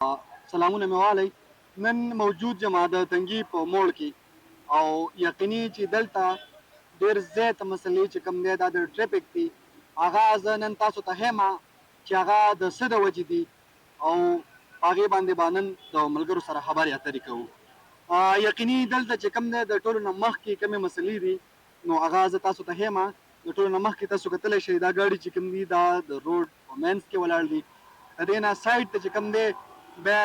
سلامونه مې والی. نن موجود یم د تنګي په موړ کې او یقیني چې دلته ډېر زیات مسلې چې کوم دی دا د ټریفیک دي. هغه زه نن تاسو ته ښیم چې هغه د څه د وجې دي او هغې باندې به نن د ملګرو سره خبرې اترې کوو. یقیني دلته چې کوم دی د ټولو نه مخکې کومې مسلې دي نو هغه زه تاسو ته ښیم. د ټولو نه مخکې تاسو کتلی شئ دا ګاډي چې کوم دي دا د روډ په منځ کې ولاړ دي. د دې نه سایډ ته چې کوم دی بیا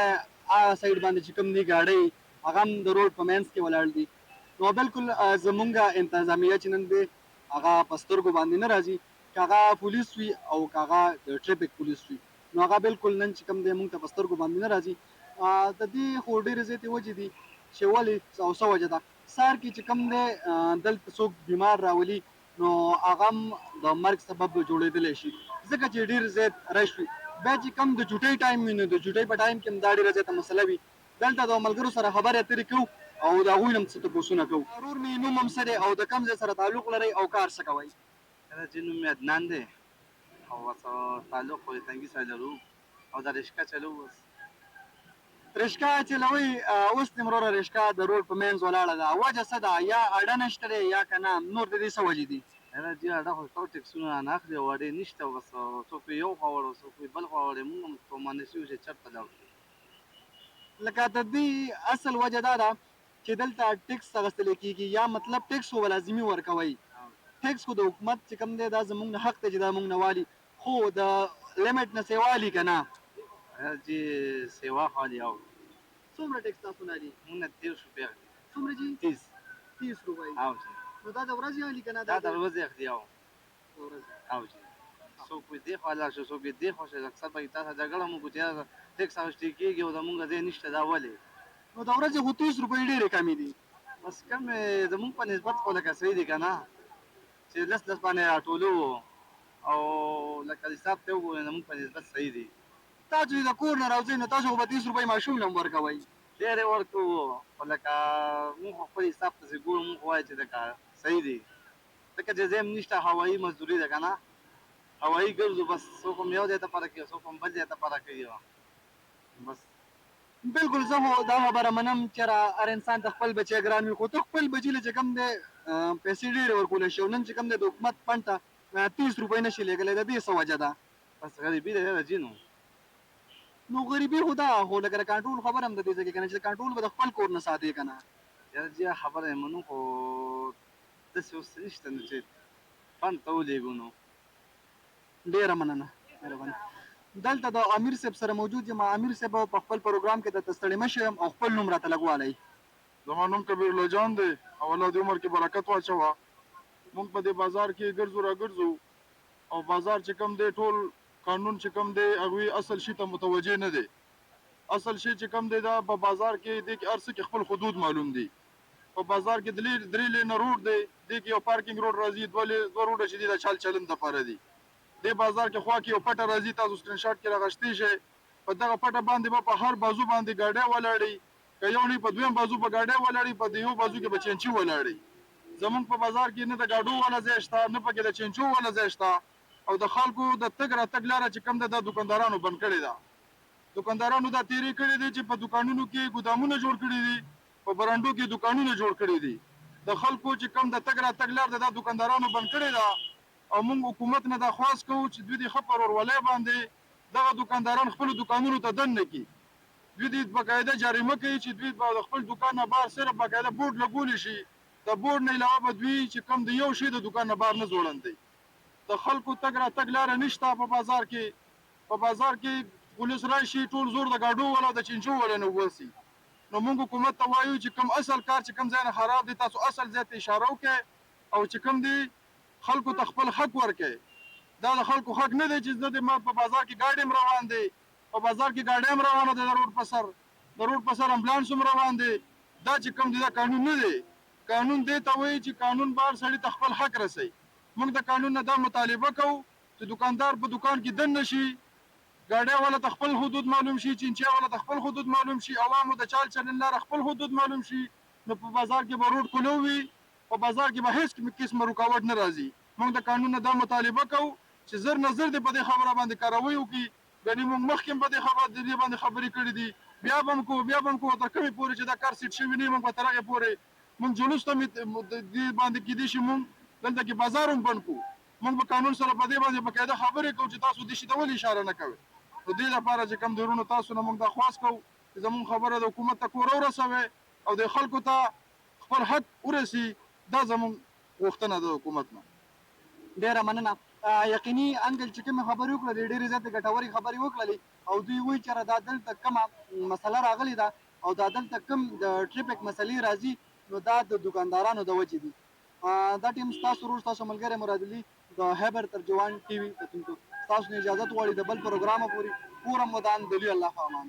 هغه سایډ باندې چې کوم دي ګاډۍ هغه هم د روډ په منځ کې ولاړ دي. نو بالکل زمونږ انتظامیه چې نن دی هغه په سترګو باندې نه راځي که هغه پولیس وي او که هغه د ټریفیک پولیس وي نو هغه بالکل نن چې کوم دی مونږ ته په سترګو باندې نه راځي. د دې خو ډېرې زیاتې وجې دي چې ولې او څه وجه ده. سهار کې چې کوم دی دلته څوک بیمار راولي نو هغه هم د مرګ سبب جوړېدلی شي ځکه چې ډېر زیات رش وي. بیا چې کم د چوټۍ ټایم وي نو د چوټۍ په ټایم کې هم دا ډېره زیاته مسله وي. دلته د ملګرو سره خبرې اترې کوو او د هغوی نه هم څه تپوسونه کوو. ورور مې نوم هم څه دی او د کوم ځای سره تعلق لرئ او کار څه کوئ؟ چې نوم مې عدنان دی او تعلق خو د تنګي سره لرو او دا رشکه چلو. رشکه چلوئ اوس دې وروره رشکه د روډ په منځ ولاړه ده وجه څه ده یا اډه نشته دی یا که نه نور د دې څه وجې دي؟ دې اډه خو ټول ټکسونه رانه اخلي او اډې نشته بس څوک یو خوا وړو څوک بل خوا وړي موږ هم ستومانه شوي چې چېرته لاړ شو. لکه د دې اصل وجه دا ده چې دلته ټکس اخیستلی کېږي یا مطلب ټکس خو به لازمي ورکوئ. ټکس خو د حکومت چې کوم دی دا زموږ نه حق دی چې دا موږ نه والي خو د لیمټ نه سې والي که نه چې سیوا خالي او څومره ټکس تاسو نه دي؟ موږ نه 30 روپۍ اخلي. څومره جي؟ 30 روپۍ. او جي نو دا د ورځې والي که نه؟ دا د ورځې اخلي او ورځې. او جي څوک وي دې خوا لاړ شو څوک وي دې خوا شي اکثر پکې تا سره جګړه موږ چې ټکس اخیستل کېږي او زموږ ځای نشته دا ولې؟ نو د ورځې خو 30 روپۍ ډېرې کمې دي. بس کمې زموږ په نسبت خو لکه صحیح دي که نه چې لس باندې راټولو او لکه حساب ته وګورئ زموږ په نسبت صحیح دي. تاسو چې د کور نه راوځئ نو تاسو خو به 30 روپۍ ماشوم له هم ورکوئ. ډېرې ورکوو خو لکه موږ خو خپل حساب پسې ګورو موږ خو وایو چې لکه صحیح دي ځکه چې ځای هم نشته هوایي مزدوري ده که نه هوایي ګرځو بس څوک هم یو ځای ته پاره کوي څوک هم بل ځای ته پاره کوي بس. بالکل زه خو دا خبره منم چې هر انسان ته خپل بچی ګران وي خو ته خپل بچي له چې کوم دی پیسې ډېرې ورکولی شي او نن چې کوم دی د حکومت فنډ ته 30 روپۍ نشي لېږلی د دې څه وجه ده؟ بس غریبي ده یاره جینو. نو غریبي خو ده خو لکه د کنټرول خبره هم د دې ځای کې که نه چې کنټرول به د خپل کور نه ساتې که نه. یاره جی خبره یې منو خو داسې اوس نشته نو چې فنډ ته ولېږو نو. ډېره مننه مهرباني. دلته د امیر صاحب سره موجود یم. امیر صاحب په خپل پروګرام کې درته ستړی مه شم او خپل نوم راته لږ والی. زما نوم کبیر الله جان دی او الله دې عمر کې برکت واچوه. موږ په دې بازار کې ګرځو را ګرځو او بازار چې کوم دی ټول قانون چې کوم دی هغوی اصل شي ته متوجه نه دی. اصل شي چې کوم دی دا په بازار کې دې کې هر څه کې خپل حدود معلوم دی. په بازار کې درې لینه روډ دی دې کې یو پارکینګ روډ راځي دوه روډه چې دي د چال چلن دپاره دي. دې بازار کې خوا کې یو پټه راځي تاسو سکرین شاټ کې راغشتی شئ. په دغه پټه باندې به په هر بازو باندې ګاډۍ ولاړئ که یو نه په دویم بازو په ګاډۍ ولاړئ په د یو بازو کې به چینچي ولاړئ. زمونږ په بازار کې نه د ګاډو والا ځای شته نه پکې د چینچو والا ځای شته او د خلکو د تګ راتګ لاره چې کوم ده دا دوکاندارانو بند کړې ده. دوکاندارانو دا تیرې کړې دي چې په دوکانونو کې ګودامونه جوړ کړي دي په برانډو کې دوکانونه جوړ کړي دي. د خلکو چې کوم د تګ راتګ لار ده دا دوکاندارانو بند کړې ده او موږ حکومت نه دا خواست کوو چې دوی د ښه په ورورولۍ باندې دغه دوکانداران خپلو دوکانونو ته دننه کړي. دوی دې باقاعده جریمه کوي چې دوی به د خپل دوکان نه بهر صرف باقاعده بورډ لګولی شي. د بورډ نه علاوه به دوی چې کوم د یو شي د دوکان نه بهر نه ځوړندوي. د خلکو تګ راتګ لاره نشته په بازار کې. په بازار کې پولیس راشي ټول زور د ګاډو والا د چینچو والا نه وباسي. نو موږ حکومت ته وایو چې کوم اصل کار چې کوم ځای نه خراب دی تاسو اصل ځای ته اشاره وکړئ او چې کوم دی خلکو ته خپل حق ورکړي. دا د خلکو حق نه دی چې زه د ما په بازار کې ګاډی هم روان دی په بازار کې ګاډی هم روانه ده د روډ په سر امبولانس هم روان دی. دا چې کوم دی دا قانون نه دی. قانون دې ته وایي چې قانون بار سړي ته خپل حق رسوي. موږ د قانون نه دا مطالبه کوو چې دکاندار په دکان کې دننه شي ګاډی والا ته خپل حدود معلوم شي چینچی والا ته خپل حدود معلوم شي عوامو د چال چلن لاره خپل حدود معلوم شي. نو په بازار کې به روډ کلو وي په بازار کې به هیڅ قسمه رکاوټ نه راځي. موږ د قانون نه دا مطالبه کوو چې زر نظر دې په دې خبره باندې کاروي وکړي ګنې موږ مخکې په دې خبره د دې باندې خبرې کړې دي بیا به هم کوو تر کومې پورې چې دا کار سیټ شوي نه موږ به تر هغې پورې موږ جلوس ته دې باندې کېدای شي موږ دلته کې بازار هم بند کړو موږ به قانون سره په دې باندې باقاعده خبرې کوو چې تاسو دې شي ته ولې اشاره نه کوئ نو دې لپاره چې کوم درونو تاسو نه موږ دا خواست کوو چې زموږ خبره د حکومت ته کور ورسوئ او د خلکو ته خپل حق ورسي دا زموږ غوښتنه د حکومت نه ډیره مننه یقیني انکل چې کومې خبرې وکړلې ډېرې زیاتې ګټورې خبرې وکړلې او دوی وایي چې دا دلته کومه مسله راغلې ده او دا دلته کوم د ټریفیک مسلې راځي نو دا د دکاندارانو د وجې دي دا ټیم ستاسو ورور ستاسو ملګری مراد علي د خیبر ترجمان ټي وي کتونکو ستاسو نه اجازت غواړي د بل پروګرامه پورې پوره مدان دلی الله په امان